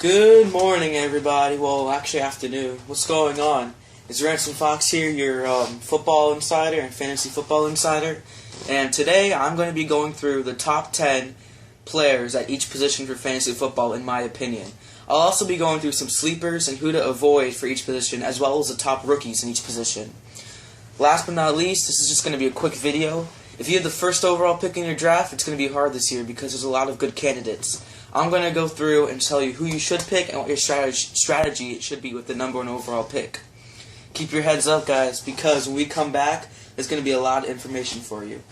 Good morning, everybody. Well, actually, afternoon. What's going on? It's Ransom Fox here, your football insider and fantasy football insider. And today, I'm going to be going through the top 10 players at each position for fantasy football, in my opinion. I'll also be going through some sleepers and who to avoid for each position, as well as the top rookies in each position. Last but not least, this is just going to be a quick video. If you have the first overall pick in your draft, it's going to be hard this year because there's a lot of good candidates. I'm going to go through and tell you who you should pick and what your strategy should be with the number 1 overall pick. Keep your heads up, guys, because when we come back, there's going to be a lot of information for you.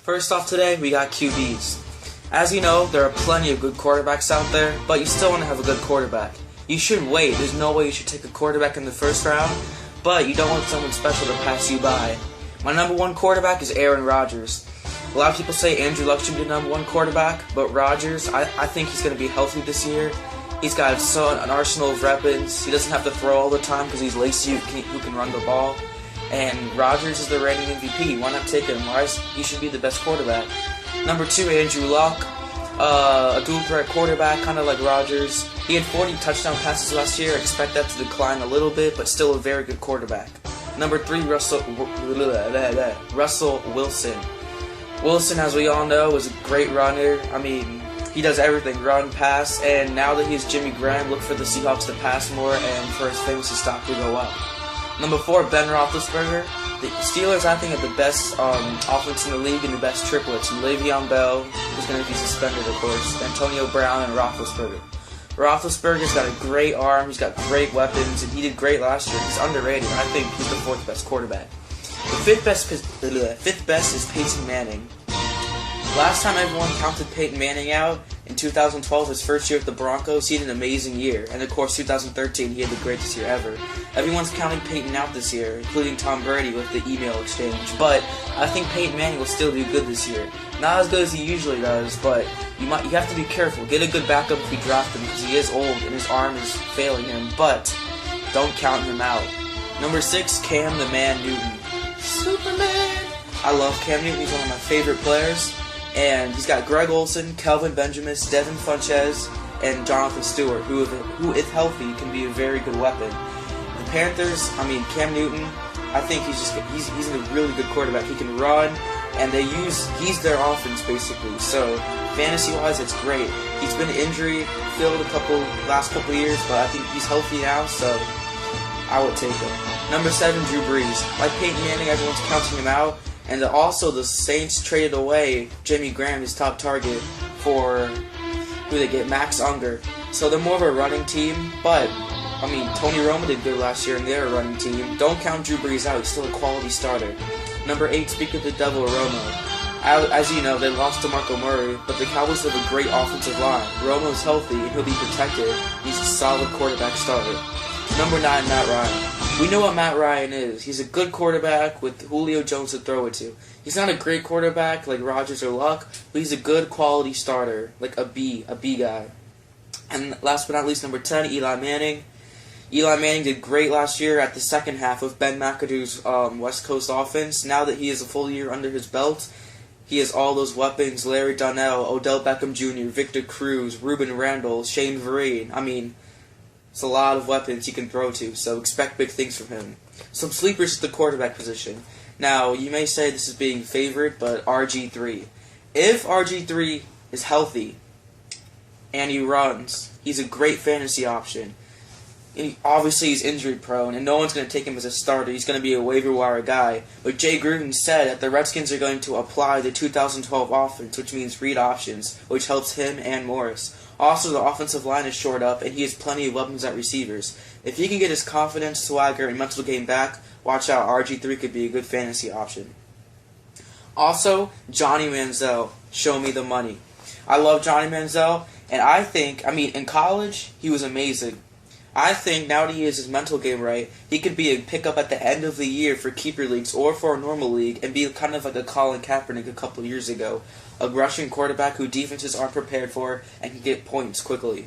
First off today, we got QBs. As you know, there are plenty of good quarterbacks out there, but you still want to have a good quarterback. You should wait. There's no way you should take a quarterback in the first round, but you don't want someone special to pass you by. My number 1 quarterback is Aaron Rodgers. A lot of people say Andrew Luck should be the number 1 quarterback, but Rodgers, I think he's going to be healthy this year. He's got an arsenal of weapons. He doesn't have to throw all the time because he's lazy who can run the ball. And Rodgers is the reigning MVP. Why not take him? He should be the best quarterback. Number 2, Andrew Luck. A dual threat quarterback, kind of like Rodgers. He had 40 touchdown passes last year. I expect that to decline a little bit, but still a very good quarterback. Number 3, Russell Wilson. Wilson, as we all know, is a great runner. I mean, he does everything, run, pass, and now that he's Jimmy Graham, look for the Seahawks to pass more and for his fantasy stock to go up. Number 4, Ben Roethlisberger. The Steelers, I think, have the best offense in the league and the best triplets. Le'Veon Bell, who's going to be suspended, of course, Antonio Brown, and Roethlisberger. Roethlisberger's got a great arm, he's got great weapons, and he did great last year. He's underrated. I think he's the 4th best quarterback. The 5th best is Peyton Manning. Last time everyone counted Peyton Manning out, in 2012, his first year with the Broncos, he had an amazing year. And of course, 2013, he had the greatest year ever. Everyone's counting Peyton out this year, including Tom Brady with the email exchange. But I think Peyton Manning will still do good this year. Not as good as he usually does, but you have to be careful. Get a good backup if you draft him, because he is old and his arm is failing him. But don't count him out. Number 6, Cam the Man Newton. Superman! I love Cam Newton. He's one of my favorite players. And he's got Greg Olsen, Kelvin Benjamin, Devin Funchess, and Jonathan Stewart, who, if healthy, can be a very good weapon. The Panthers, Cam Newton, I think he's a really good quarterback. He can run, and he's their offense, basically. So, fantasy-wise, it's great. He's been injury-filled last couple years, but I think he's healthy now, so I would take him. Number 7, Drew Brees. Like Peyton Manning, everyone's counting him out. And also, the Saints traded away Jimmy Graham, his top target, for who they get, Max Unger. So they're more of a running team, but, Tony Romo did good last year, and they're a running team. Don't count Drew Brees out. He's still a quality starter. Number 8, speak of the devil, Romo. As you know, they lost to Marco Murray, but the Cowboys have a great offensive line. Romo's healthy, and he'll be protected. He's a solid quarterback starter. Number 9, Matt Ryan. We know what Matt Ryan is. He's a good quarterback with Julio Jones to throw it to. He's not a great quarterback like Rodgers or Luck, but he's a good quality starter, like a B guy. And last but not least, number 10, Eli Manning. Eli Manning did great last year at the second half of Ben McAdoo's West Coast offense. Now that he has a full year under his belt, he has all those weapons: Larry Donnell, Odell Beckham Jr., Victor Cruz, Ruben Randall, Shane Vereen. It's a lot of weapons he can throw to, so expect big things from him. Some sleepers at the quarterback position. Now, you may say this is being favored, but RG3. If RG3 is healthy and he runs, he's a great fantasy option. Obviously, he's injury prone, and no one's going to take him as a starter. He's going to be a waiver wire guy. But Jay Gruden said that the Redskins are going to apply the 2012 offense, which means read options, which helps him and Morris. Also, the offensive line is shored up, and he has plenty of weapons at receivers. If he can get his confidence, swagger, and mental game back, watch out, RG3 could be a good fantasy option. Also, Johnny Manziel, show me the money. I love Johnny Manziel, and I think, in college, he was amazing. I think now that he has his mental game right, he could be a pickup at the end of the year for keeper leagues or for a normal league and be kind of like a Colin Kaepernick a couple years ago. A rushing quarterback who defenses aren't prepared for and can get points quickly.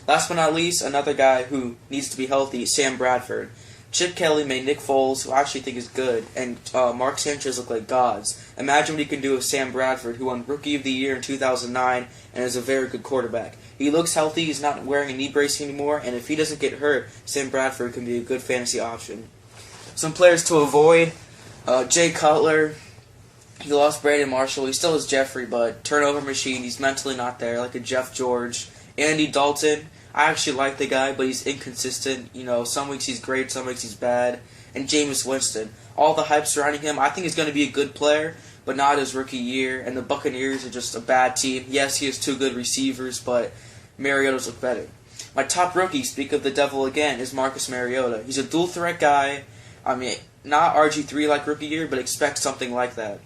Last but not least, another guy who needs to be healthy, Sam Bradford. Chip Kelly made Nick Foles, who I actually think is good, and Mark Sanchez look like gods. Imagine what he can do with Sam Bradford, who won Rookie of the Year in 2009 and is a very good quarterback. He looks healthy, he's not wearing a knee brace anymore, and if he doesn't get hurt, Sam Bradford can be a good fantasy option. Some players to avoid, Jay Cutler. He lost Brandon Marshall. He still is Jeffrey, but turnover machine. He's mentally not there, like a Jeff George. Andy Dalton. I actually like the guy, but he's inconsistent. Some weeks he's great, some weeks he's bad. And Jameis Winston. All the hype surrounding him. I think he's going to be a good player, but not his rookie year. And the Buccaneers are just a bad team. Yes, he has 2 good receivers, but Mariota's look better. My top rookie, speak of the devil again, is Marcus Mariota. He's a dual threat guy. Not RG3 like rookie year, but expect something like that.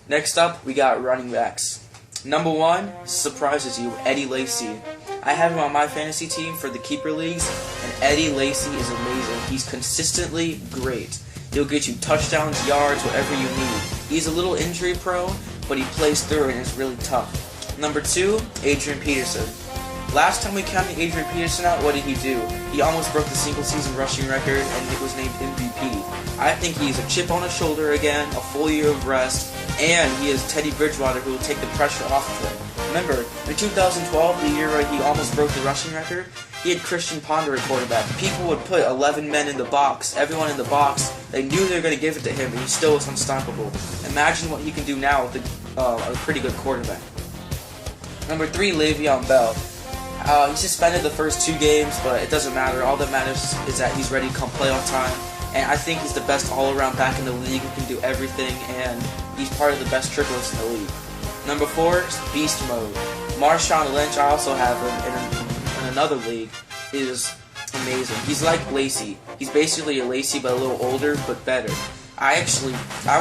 Next up, we got running backs. Number 1 surprises you, Eddie Lacy. I have him on my fantasy team for the keeper leagues, and Eddie Lacy is amazing. He's consistently great. He'll get you touchdowns, yards, whatever you need. He's a little injury prone, but he plays through it and is really tough. Number 2, Adrian Peterson. Last time we counted Adrian Peterson out, what did he do? He almost broke the single-season rushing record, and he was named MVP. I think he's a chip on his shoulder again, a full year of rest, and he is Teddy Bridgewater, who will take the pressure off of him. Remember, in 2012, the year where he almost broke the rushing record, he had Christian Ponder at quarterback. People would put 11 men in the box, everyone in the box. They knew they were going to give it to him, and he still was unstoppable. Imagine what he can do now with a pretty good quarterback. Number 3, Le'Veon Bell. He suspended the first 2 games, but it doesn't matter. All that matters is that he's ready come playoff time. And I think he's the best all-around back in the league who can do everything, and he's part of the best triplets in the league. Number 4 is Beast Mode. Marshawn Lynch, I also have him in another league, is amazing. He's like Lacy. He's basically a Lacy, but a little older, but better. I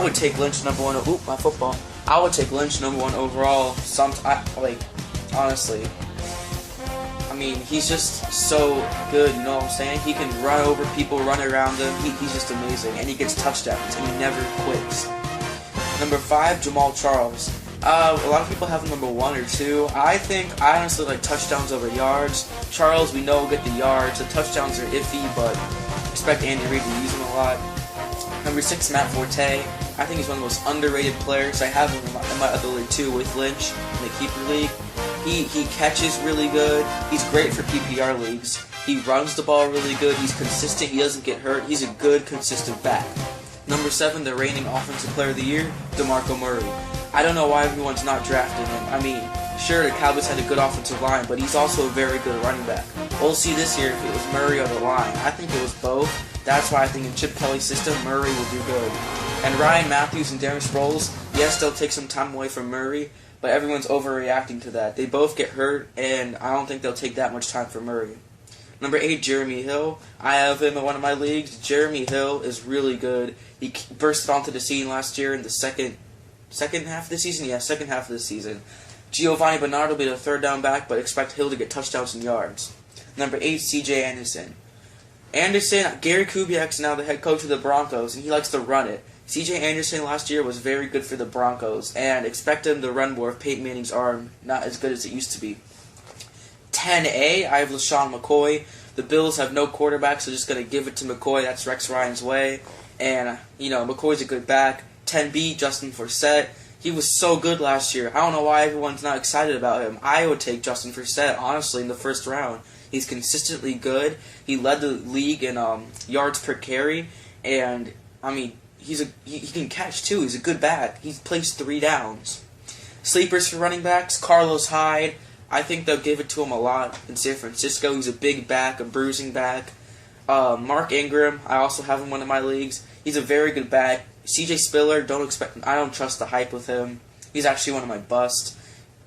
would take Lynch number 1. Oop, my football. I would take Lynch number 1 overall. Honestly. He's just so good, you know what I'm saying? He can run over people, run around them. He's just amazing. And he gets touchdowns, and he never quits. Number 5, Jamal Charles. A lot of people have him number 1 or 2. I honestly like touchdowns over yards. Charles, we know, will get the yards. The touchdowns are iffy, but expect Andy Reid to use him a lot. Number 6, Matt Forte. I think he's one of the most underrated players. I have him in my other league too, with Lynch in the keeper league. He catches really good. He's great for PPR leagues. He runs the ball really good. He's consistent. He doesn't get hurt. He's a good, consistent back. Number 7, the reigning Offensive Player of the Year, DeMarco Murray. I don't know why everyone's not drafting him. Sure, the Cowboys had a good offensive line, but he's also a very good running back. We'll see this year if it was Murray or the line. I think it was both. That's why I think in Chip Kelly's system, Murray will do good. And Ryan Matthews and Darren Sproles, yes, they'll take some time away from Murray, but everyone's overreacting to that. They both get hurt, and I don't think they'll take that much time for Murray. Number 8, Jeremy Hill. I have him in one of my leagues. Jeremy Hill is really good. He bursted onto the scene last year in the second half of the season? Yeah, second half of the season. Giovanni Bernard will be the 3rd down back, but expect Hill to get touchdowns and yards. Number 8, C.J. Anderson. Gary Kubiak's now the head coach of the Broncos, and he likes to run it. C.J. Anderson last year was very good for the Broncos, and expect him to run more if Peyton Manning's arm not as good as it used to be. 10A, I have LaShawn McCoy. The Bills have no quarterback, so just going to give it to McCoy. That's Rex Ryan's way. And, McCoy's a good back. 10B, Justin Forsett. He was so good last year. I don't know why everyone's not excited about him. I would take Justin Forsett, honestly, in the 1st round. He's consistently good. He led the league in yards per carry. And, he can catch, too. He's a good back. He plays 3 downs. Sleepers for running backs, Carlos Hyde. I think they'll give it to him a lot in San Francisco. He's a big back, a bruising back. Mark Ingram, I also have him in one of my leagues. He's a very good back. CJ Spiller, I don't trust the hype with him. He's actually one of my busts.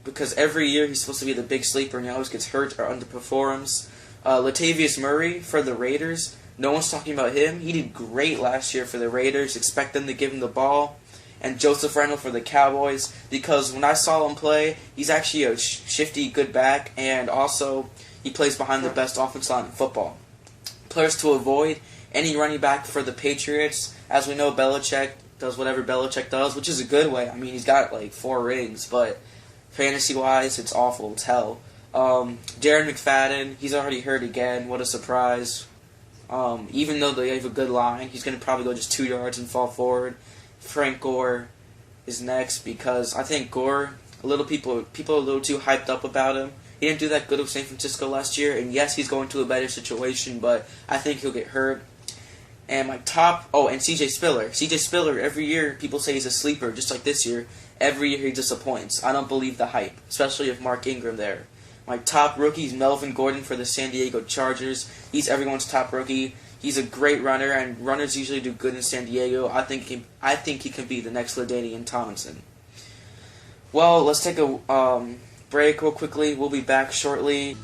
Because every year he's supposed to be the big sleeper and he always gets hurt or underperforms. Latavius Murray for the Raiders. No one's talking about him. He did great last year for the Raiders. Expect them to give him the ball. And Joseph Randle for the Cowboys, because when I saw him play, he's actually a shifty, good back, and also he plays behind the best offensive line in football. Players to avoid, any running back for the Patriots. As we know, Belichick does whatever Belichick does, which is a good way. He's got 4 rings, but fantasy-wise, it's awful. It's hell. Darren McFadden, he's already hurt again. What a surprise. Even though they have a good line, he's going to probably go just 2 yards and fall forward. Frank Gore is next because I think Gore, people are a little too hyped up about him. He didn't do that good with San Francisco last year, and yes, he's going to a better situation, but I think he'll get hurt. And my top, and C.J. Spiller. C.J. Spiller, every year people say he's a sleeper, just like this year. Every year he disappoints. I don't believe the hype, especially with Mark Ingram there. My top rookie is Melvin Gordon for the San Diego Chargers. He's everyone's top rookie. He's a great runner, and runners usually do good in San Diego. I think he can be the next LaDainian Tomlinson. Well, let's take a break real quickly. We'll be back shortly.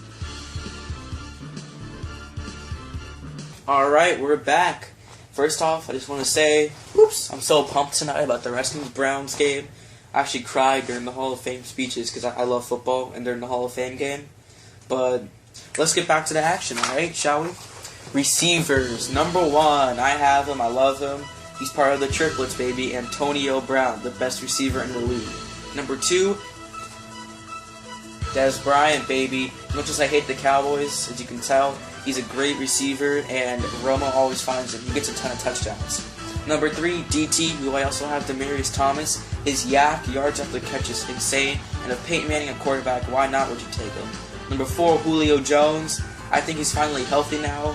Alright, we're back. First off, I just want to say, I'm so pumped tonight about the Redskins-Browns game. I actually cried during the Hall of Fame speeches because I love football and during the Hall of Fame game. But let's get back to the action, alright, shall we? Receivers, number 1, I have him, I love him. He's part of the triplets, baby. Antonio Brown, the best receiver in the league. Number 2, Dez Bryant, baby. As much as I hate the Cowboys, as you can tell, he's a great receiver, and Romo always finds him. He gets a ton of touchdowns. Number 3, DT, who I also have Demaryius Thomas. His yards after catch is insane, and if Peyton Manning a quarterback, why not would you take him? Number 4, Julio Jones. I think he's finally healthy now,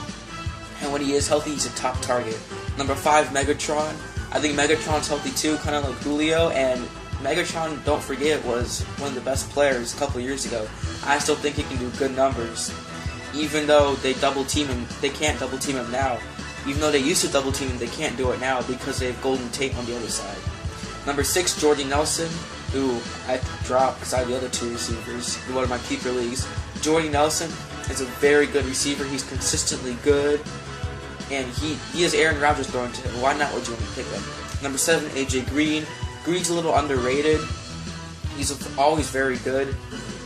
and when he is healthy, he's a top target. Number 5, Megatron. I think Megatron's healthy too, kind of like Julio, and Megatron, don't forget, was one of the best players a couple years ago. I still think he can do good numbers. Even though they double team him, they can't double team him now. Even though they used to double team him, they can't do it now because they have Golden Tate on the other side. Number 6, Jordy Nelson, who I dropped because I have the other 2 receivers in one of my keeper leagues. Jordy Nelson is a very good receiver. He's consistently good, and he has Aaron Rodgers throwing to him. Why not would you want to pick him? Number 7, AJ Green. Green's a little underrated. He's always very good.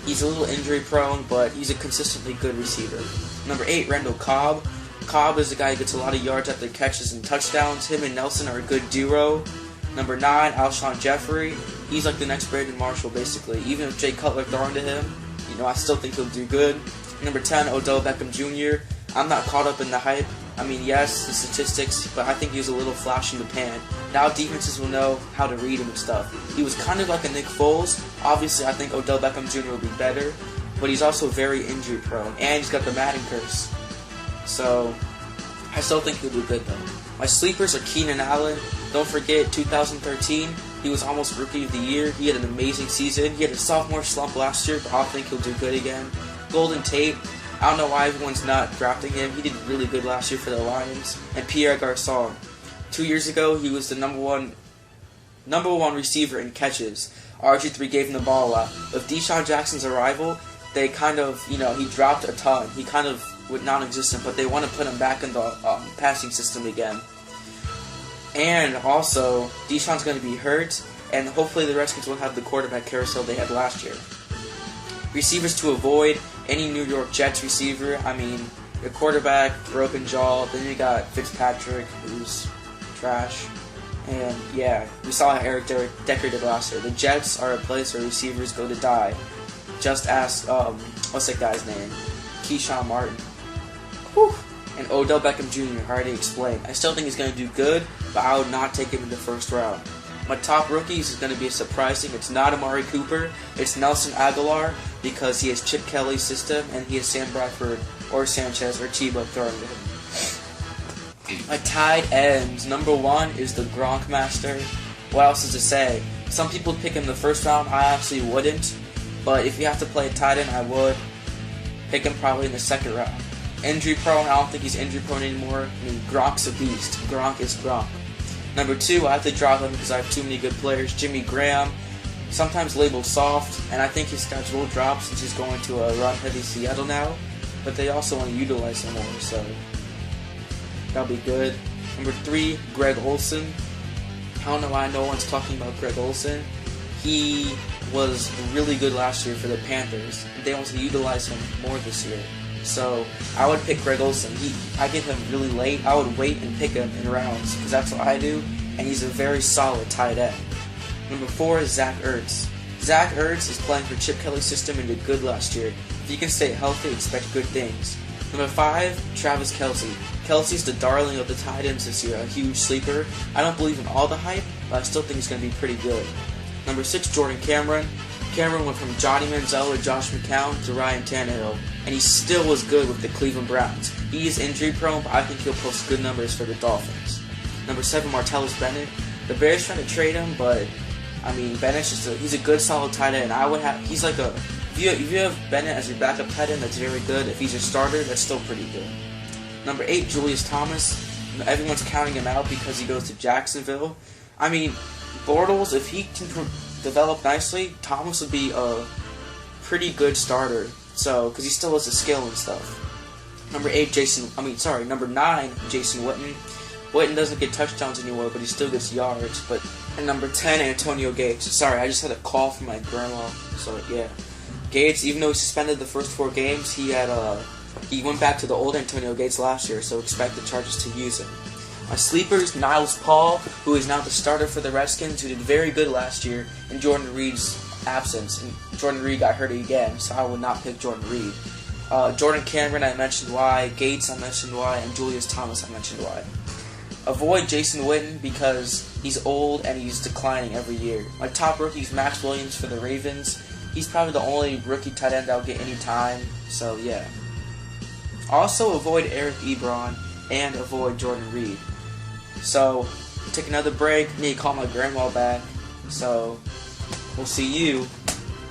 He's a little injury prone, but he's a consistently good receiver. Number 8, Randall Cobb. Cobb is a guy who gets a lot of yards after catches and touchdowns. Him and Nelson are a good duo. Number 9, Alshon Jeffrey. He's like the next Brandon Marshall, basically. Even if Jay Cutler throwing to him, I still think he'll do good. Number 10, Odell Beckham Jr. I'm not caught up in the hype. I mean, yes, the statistics, but I think he was a little flash in the pan. Now defenses will know how to read him and stuff. He was kind of like a Nick Foles. Obviously, I think Odell Beckham Jr. will be better, but he's also very injury prone, and he's got the Madden curse. So, I still think he'll do good though. My sleepers are Keenan Allen. Don't forget, 2013, he was almost Rookie of the Year. He had an amazing season. He had a sophomore slump last year, but I think he'll do good again. Golden Tate. I don't know why everyone's not drafting him. He did really good last year for the Lions. And Pierre Garçon. 2 years ago, he was the number one receiver in catches. RG3 gave him the ball a lot. With Deshaun Jackson's arrival, they kind of, he dropped a ton. He kind of went non-existent, but they want to put him back in the passing system again. And also, Deshaun's going to be hurt, and hopefully the Redskins won't have the quarterback carousel they had last year. Receivers to avoid. Any New York Jets receiver, the quarterback, broken jaw, then you got Fitzpatrick, who's trash, and yeah, we saw how Eric Decker did last year. The Jets are a place where receivers go to die. Just ask, what's that guy's name? Keyshawn Martin. Whew. And Odell Beckham Jr., I already explained. I still think he's going to do good, but I would not take him in the first round. My top rookies is going to be surprising. It's not Amari Cooper. It's Nelson Aguilar because he has Chip Kelly's system and he has Sam Bradford or Sanchez or Tebow throwing to him. My tight ends. Number 1 is the Gronk Master. What else is to say? Some people pick him in the first round. I actually wouldn't. But if you have to play a tight end, I would pick him probably in the second round. Injury prone. I don't think he's injury prone anymore. Gronk's a beast. Gronk is Gronk. Number 2, I have to drop him because I have too many good players. Jimmy Graham, sometimes labeled soft, and I think his stats will drop since he's going to a run-heavy Seattle now, but they also want to utilize him more, so that'll be good. Number 3, Greg Olsen. I don't know why no one's talking about Greg Olsen. He was really good last year for the Panthers. They want to utilize him more this year. So I would pick Greg Olsen. I get him really late. I would wait and pick him in rounds because that's what I do, and he's a very solid tight end. Number 4 is Zach Ertz. Zach Ertz is playing for Chip Kelly's system and did good last year. If he can stay healthy, expect good things. Number 5, Travis Kelce. Kelsey's the darling of the tight ends this year, a huge sleeper. I don't believe in all the hype, but I still think he's going to be pretty good. Number 6, Jordan Cameron. Cameron went from Johnny Manziel to Josh McCown to Ryan Tannehill, and he still was good with the Cleveland Browns. He is injury prone, but I think he'll post good numbers for the Dolphins. Number 7, Martellus Bennett. The Bears trying to trade him, but I mean, Bennett's he's a good solid tight end. He's like if you have Bennett as your backup tight end, that's very good. If he's your starter, that's still pretty good. Number 8, Julius Thomas. Everyone's counting him out because he goes to Jacksonville. I mean, Bortles, if he can develop nicely, Thomas would be a pretty good starter. So, because he still has the skill and stuff. Number 9, Jason Witten. Witten doesn't get touchdowns anymore, but he still gets yards. And number 10, Antonio Gates. Sorry, I just had a call from my grandma. So yeah, Gates, even though he suspended the first 4 games, he went back to the old Antonio Gates last year. So expect the Chargers to use him. My sleepers, Niles Paul, who is now the starter for the Redskins, who did very good last year in Jordan Reed's absence. And Jordan Reed got hurt again, so I would not pick Jordan Reed. Jordan Cameron, I mentioned why. Gates, I mentioned why. And Julius Thomas, I mentioned why. Avoid Jason Witten because he's old and he's declining every year. My top rookie is Max Williams for the Ravens. He's probably the only rookie tight end I'll get any time, so yeah. Also avoid Eric Ebron and avoid Jordan Reed. So, take another break. I need to call my grandma back. So, we'll see you.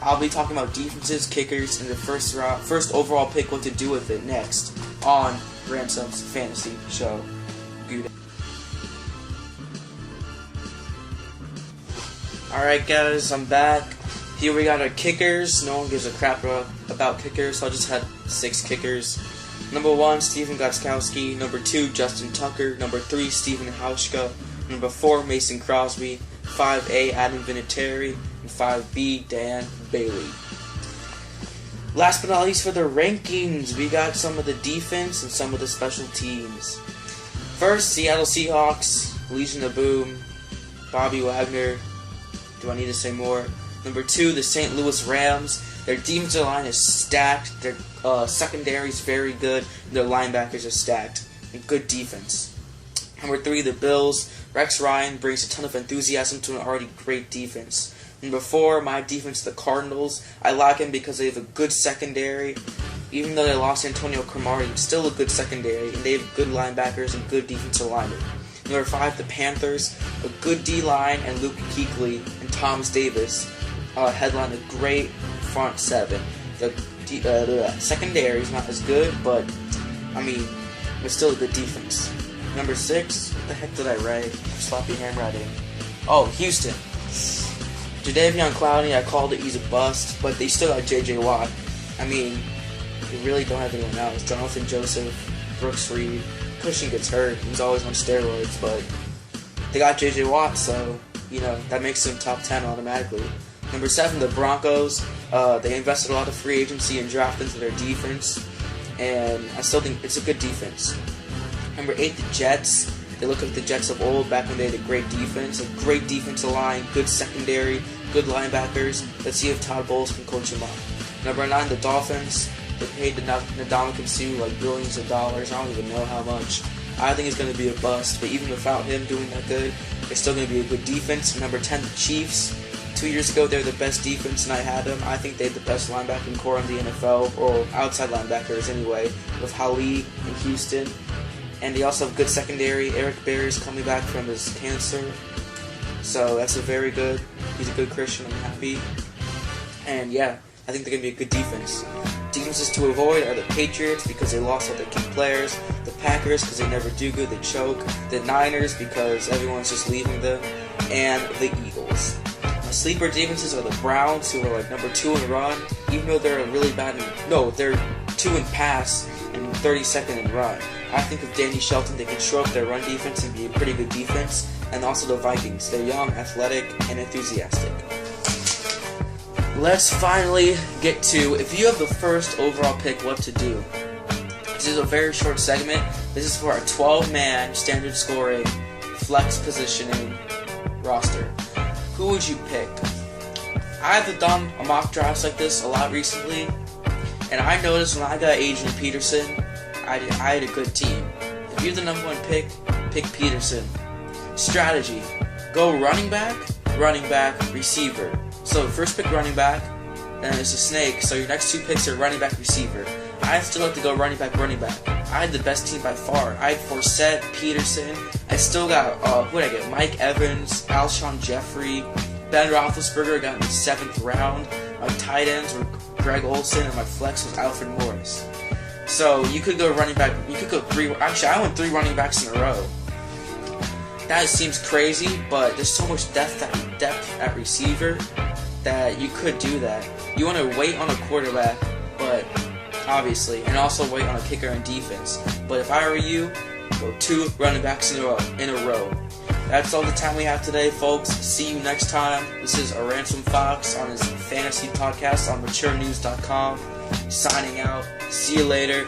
I'll be talking about defenses, kickers, and the first overall pick, what to do with it next on Ransom's Fantasy Show. Good. Alright guys, I'm back. Here we got our kickers. No one gives a crap about kickers, so I just had 6 kickers. Number 1, Stephen Gostkowski. Number 2, Justin Tucker. Number 3, Stephen Hauschka. Number 4, Mason Crosby. 5A, Adam Vinatieri. And 5B, Dan Bailey. Last but not least for the rankings, we got some of the defense and some of the special teams. First, Seattle Seahawks, Legion of Boom, Bobby Wagner. Do I need to say more? Number 2, the St. Louis Rams. Their defensive line is stacked. Their secondary is very good. And their linebackers are stacked. And good defense. Number 3, the Bills. Rex Ryan brings a ton of enthusiasm to an already great defense. Number 4, my defense, the Cardinals. I like him because they have a good secondary. Even though they lost Antonio Cromartie, it's still a good secondary. And they have good linebackers and good defensive linemen. Number 5, the Panthers. A good D-line and Luke Kuechly and Thomas Davis headline a great front 7. The secondary is not as good, but I mean, it's still a good defense. Number 6, what the heck did I write? Sloppy handwriting. Oh, Houston. Jadeveon Clowney, I called it, he's a bust, but they still got J.J. Watt. I mean, they really don't have anyone else. Jonathan Joseph, Brooks Reed. Cushing gets hurt. He's always on steroids, but they got J.J. Watt, so, you know, that makes them top 10 automatically. Number 7, the Broncos. They invested a lot of free agency and draft into their defense, and I still think it's a good defense. Number 8, the Jets. They look like the Jets of old, back when they had a great defense, a great defensive line, good secondary, good linebackers. Let's see if Todd Bowles can coach them up. Number 9, the Dolphins. They paid Ndamukong Suh like billions of dollars. I don't even know how much. I think it's going to be a bust, but even without him doing that good, it's still going to be a good defense. Number 10, the Chiefs. 2 years ago, they were the best defense, and I had them. I think they have the best linebacking core in the NFL, or outside linebackers anyway, with Hali and Houston. And they also have good secondary. Eric Berry's coming back from his cancer, so that's he's a good Christian. I'm happy. And yeah, I think they're going to be a good defense. Defenses to avoid are the Patriots because they lost all their key players, the Packers because they never do good, they choke, the Niners because everyone's just leaving them, and the Eagles. My sleeper defenses are the Browns, who are like number 2 in run, even though they're really bad they're 2 in pass and 32nd in run. I think with Danny Shelton, they can shore up their run defense and be a pretty good defense. And also the Vikings. They're young, athletic, and enthusiastic. Let's finally get to, if you have the first overall pick, what to do. This is a very short segment. This is for our 12-man standard scoring, flex positioning roster. Who would you pick? I've done mock drafts like this a lot recently, and I noticed when I got Adrian Peterson, I had a good team. If you're the number one pick, pick Peterson. Strategy: go running back, receiver. So first pick running back, and it's a snake. So your next two picks are running back, receiver. I still like to go running back. I had the best team by far. I had Forsett, Peterson. I still got who did I get? Mike Evans, Alshon Jeffrey, Ben Roethlisberger got in the 7th round. My tight ends were Greg Olsen, and my flex was Alfred Morris. So you could go running back. You could go 3. Actually, I went 3 running backs in a row. That seems crazy, but there's so much depth at receiver that you could do that. You want to wait on a quarterback, but obviously, and also wait on a kicker and defense. But if I were you, go 2 running backs in a row. That's all the time we have today, folks. See you next time. This is a Ransom Fox on his fantasy podcast on MattureNews.com. Signing out. See you later.